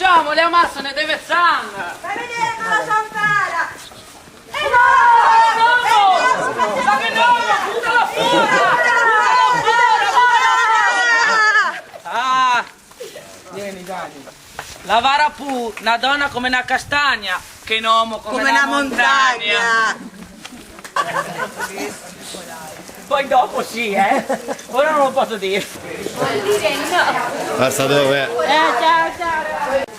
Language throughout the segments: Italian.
Diciamo, le amassone deve sangue! Fai vedere con la zampara! Ah! Vieni, Dani. La vara pu, una donna come una castagna, che un uomo come una montagna. Poi dopo sì, ora non lo posso dire. Vuol dire no. Basta dove? Ciao.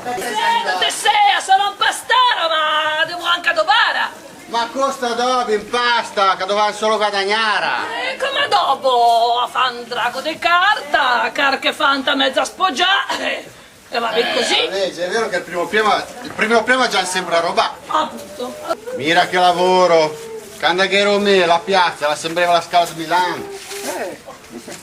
Te sei, sono un pastaro, ma devo anche adobare. Ma costa dopo in pasta, che doveva solo guadagnare. E come dopo a fa un drago di carta, che fanta mezza spoggiare. E va bene così. Legge, è vero che il primo prima già sembra roba. Appunto. Mira che lavoro. Quando ero me, la piazza, la sembrava la Scala di Milano.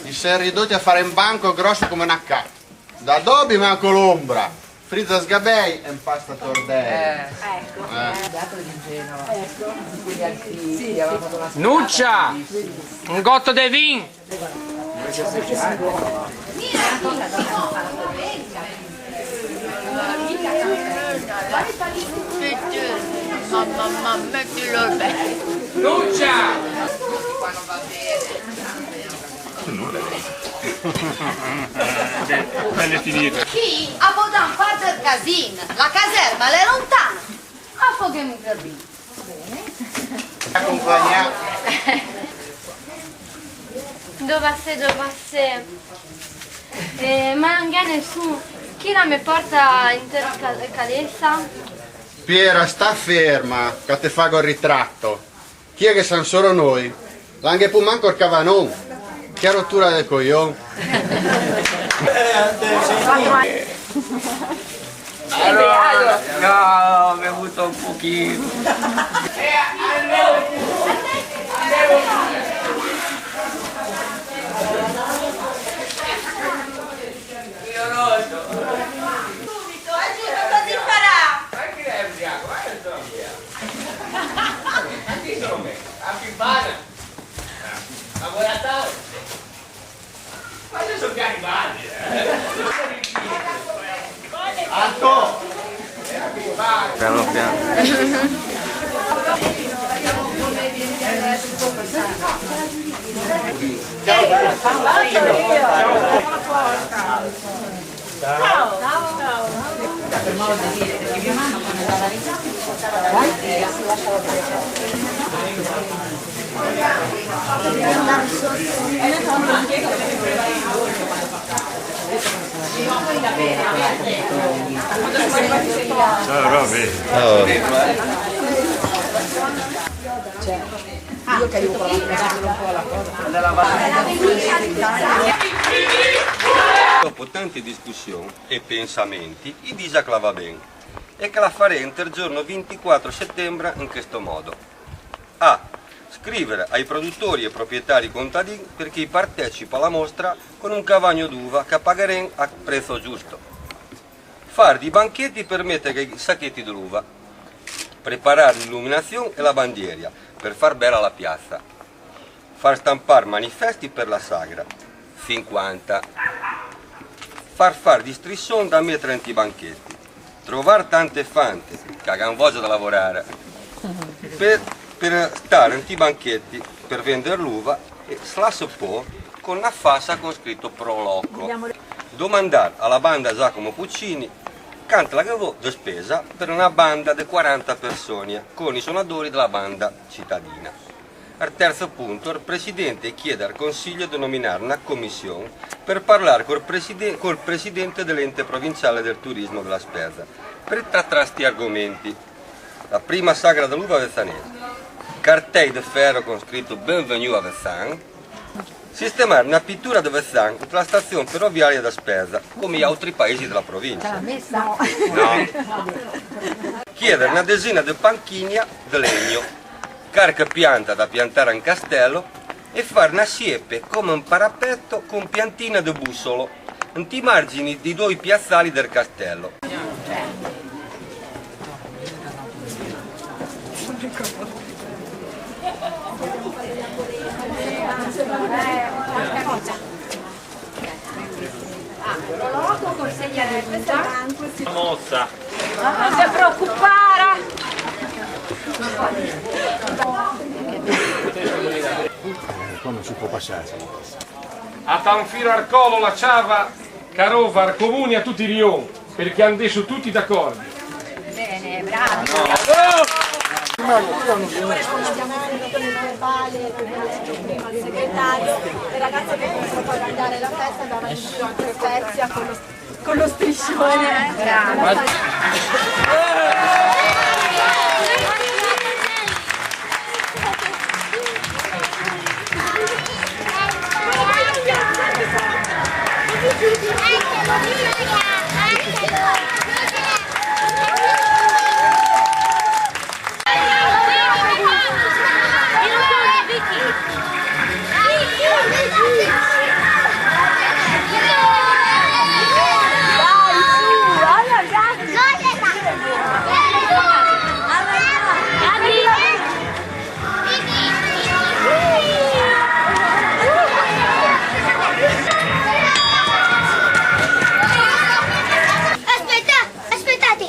Si sei ridotti a fare un banco grosso come una cazzo. Da Dobby manco l'ombra. Frizza sgabei e impasta tordei. Nuccia! Un gotto di vin! Mamma, mettilo bene. Nuccia! Belle finite. Chi? A Bodan fa del casin. La caserma è lontana. A foghiamo per lì. Accompagna. Dove ma non viene su. Chi la mi porta in calessa? Piera, sta ferma, che te fago il ritratto. Chi è che siamo solo noi? L'anche pu manco il cavanon. Che rottura del coglione. Allora, no, ho bevuto un pochino. Subito, agiuro così farà. Anche lei è ubriaco, sono via. Anche sono me, anche bana. Ma vuoi a tavola? Ma io sono Garibaldi. Alto! Piano piano. Per modo di dire, perché mia mamma quando andava a risata si lasciava Ciao Robby. io che aiuto un po' la cosa. Dopo tante discussioni e pensamenti, i disaclava bene e che la faremo il giorno 24 settembre in questo modo. A. Scrivere ai produttori e proprietari contadini perché partecipa alla mostra con un cavagno d'uva che pagheremo a prezzo giusto. Fare di banchetti per mettere i sacchetti d'uva. Preparare l'illuminazione e la bandiera per far bella la piazza. Far stampare manifesti per la sagra. 50. Far di strisson da mettere in banchetti. Trovare tante fante che hanno voglia da lavorare. Per stare in banchetti, per vendere l'uva e slasso po' con una fassa con scritto Proloco. Domandare alla banda Giacomo Puccini quanto la cavò di spesa per una banda di 40 persone con i suonatori della banda cittadina. Al terzo punto, il Presidente chiede al Consiglio di nominare una commissione per parlare col Presidente dell'ente provinciale del turismo della spesa per trattare questi argomenti. La prima sagra dell'uva vezzanese, cartelli di ferro con scritto Benvenuto a Vezzan, sistemare una pittura di Vezzan sulla stazione ferroviaria da spesa, come gli altri paesi della provincia. No. Chiedere una decina di panchigna di legno, carica pianta da piantare in castello e fare una siepe come un parapetto con piantina di bussolo, in margini di 2 piazzali del castello. prologo, consegna di uva. Mossa. Non ti preoccupare. Qua non si può passare. A Tanfiro Arcolo la Ciava, Carova, Arcomuni a tutti i rion, perché hanno adesso tutti d'accordo. Bene, bravo. Stiamo verbale al segretario, le ragazze che possono poi andare alla festa andavano in giro anche Spezia con lo striscione. Aspettate,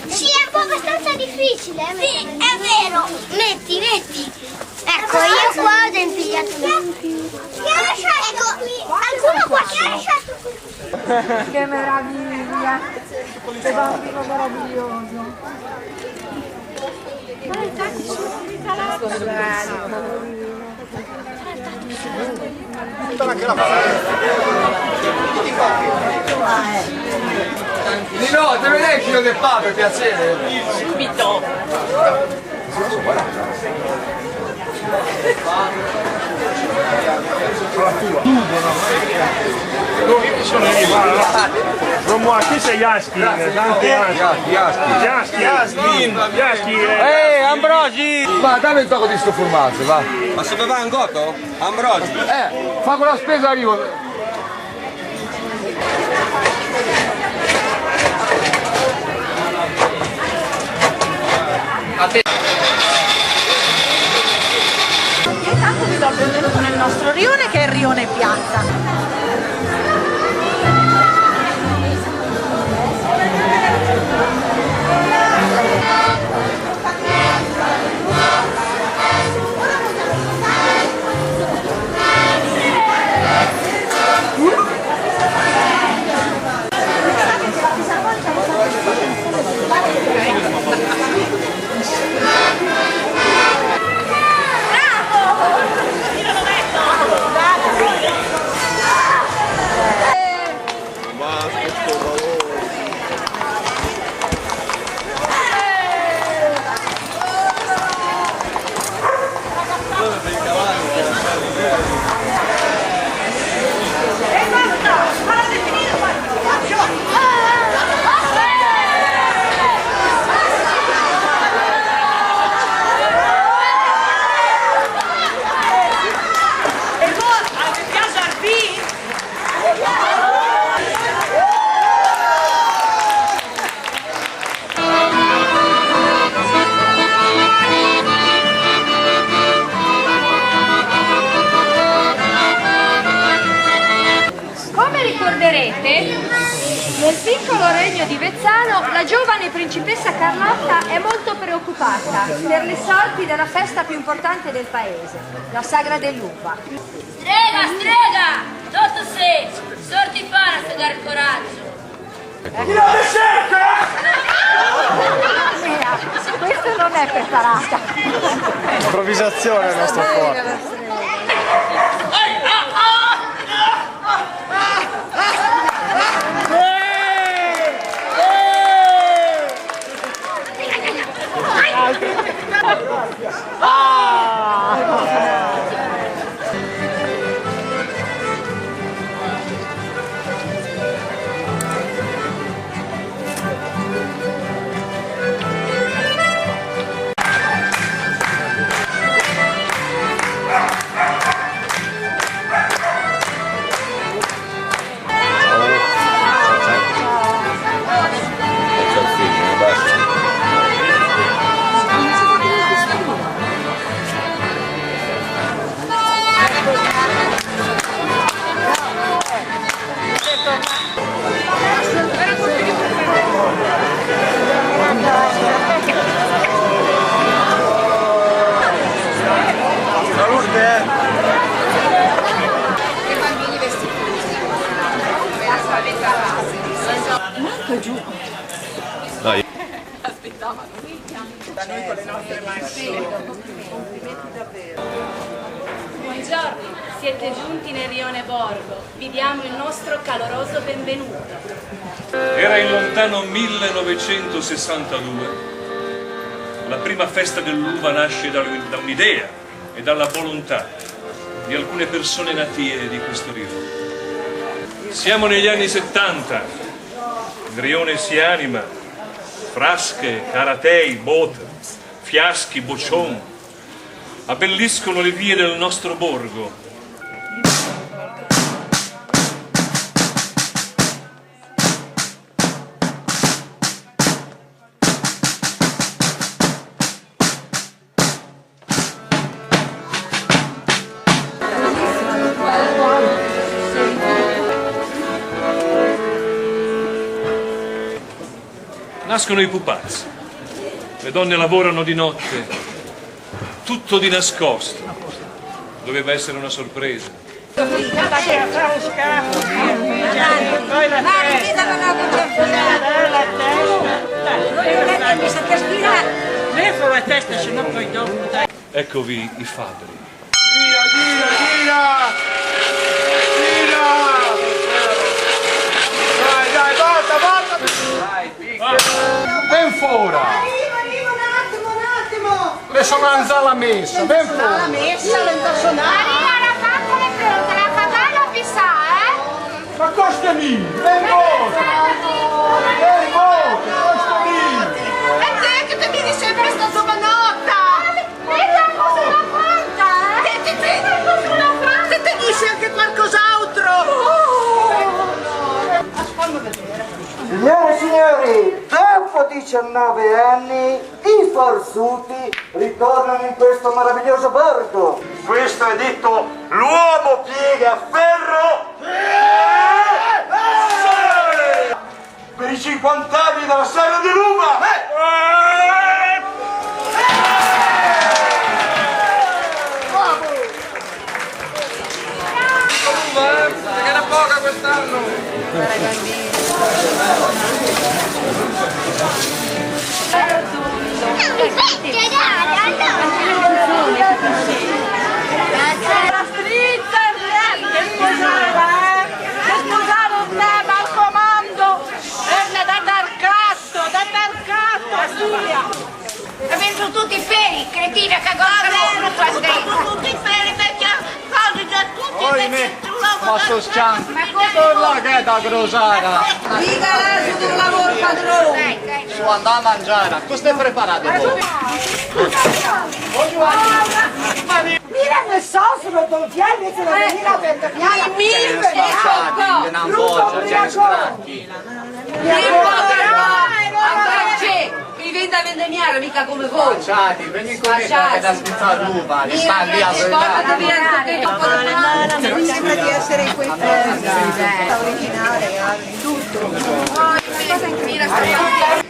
sì, è un po' abbastanza difficile. Sì, è vero. Metti. Ecco, io qua ho impigliato. Chi ha lasciato qui? Qualcuno qua chi ha lasciato qui? Che meraviglia! Che bambino meraviglioso! No, te lo dai il chilo del pavo per piacere? Subito. Romuald, chi sei Jaskin? Jaskin. Ambrosi! Va, dammi un tocco di sto formaggio, va. Ma se va un gotto? Ambrosi? Fa quella spesa arrivo. Intanto vi do il benvenuto nel nostro rione, che è il rione Piazza. Nel piccolo regno di Vezzano la giovane principessa Carlotta è molto preoccupata per le sorti della festa più importante del paese, la sagra dell'uva. Strega, tutto se, sorti fare a studiare coraggio. Questo non è preparata. Improvvisazione il nostro forte. Buongiorno, siete giunti nel rione Borgo. Vi diamo il nostro caloroso benvenuto. Era il lontano 1962. La prima festa dell'uva nasce da un'idea e dalla volontà di alcune persone natie di questo rione. Siamo negli anni 70, il rione si anima, frasche, caratei, bote, fiaschi, boccion, abbelliscono le vie del nostro borgo. Nascono i pupazzi, le donne lavorano di notte, tutto di nascosto, doveva essere una sorpresa. Eccovi i fabbri. Ben fuori! Arrivo un attimo! Le sono alzata la messa, ben fuori! La messa, l'ho suonata! Maria, la faccia le pronte, la cavalla pisa, Ma costa lì! Ben voto! Ben voto! Costa lì! E te che ti vieni sempre sta giovanotta! Vedi cosa la conta, Te dici anche qualcos'altro! Fammi vedere! Signore e signori, dopo 19 anni i forzuti ritornano in questo meraviglioso borgo. Questo è detto l'uomo piega a ferro per i 50 anni della Serra di Roma. Che era poca quest'anno! La strizza che sposava un tema al comando venne da Tarcatto, Ha vinto tutti i peri, cretina che guardano qua dentro. tutti i peri perché cose già tutti Ma so scianco! Torna che è da grosara! Dica adesso del lavoro padrone! Su andare a mangiare, cosa stai preparando voi? Mira nel sosro, non ti hai invece da venire a Vergogna! Non voce, c'è ne scracchi! Mi viene da vendemmiare, mica come voi. Ciati, vieni con me che da scritta l'uva, li sta lì a Mi sembra di essere in quei posti, originale, tutto. Una cosa incredibile.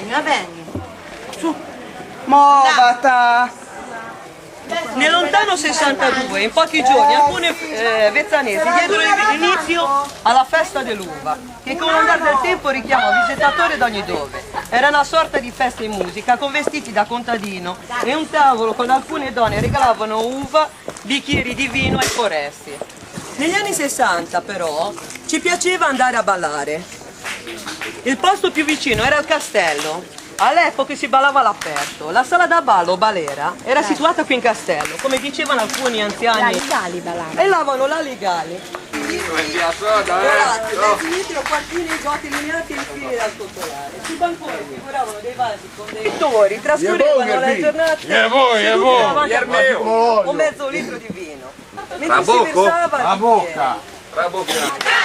Va bene. Su, muovata! Nel lontano 62, in pochi giorni, alcune vezzanesi diedero l'inizio alla festa dell'uva, che con l'andare del tempo richiamò visitatori da ogni dove. Era una sorta di festa in musica, con vestiti da contadino e un tavolo con alcune donne regalavano uva, bicchieri di vino ai foresti. Negli anni 60, però, ci piaceva andare a ballare. Il posto più vicino era il castello. All'epoca si ballava all'aperto. La sala da ballo, Balera, era situata qui in castello, come dicevano alcuni anziani. Gali ballavano. E lavano l'aligali. mezzi litri o quartini goti lineati e infine da scottolare. Sui banconi figuravano dei vasi con dei pittori, trascorrevano le giornate seduti davanti a o mezzo litro di vino. Mentre si versava La bocca.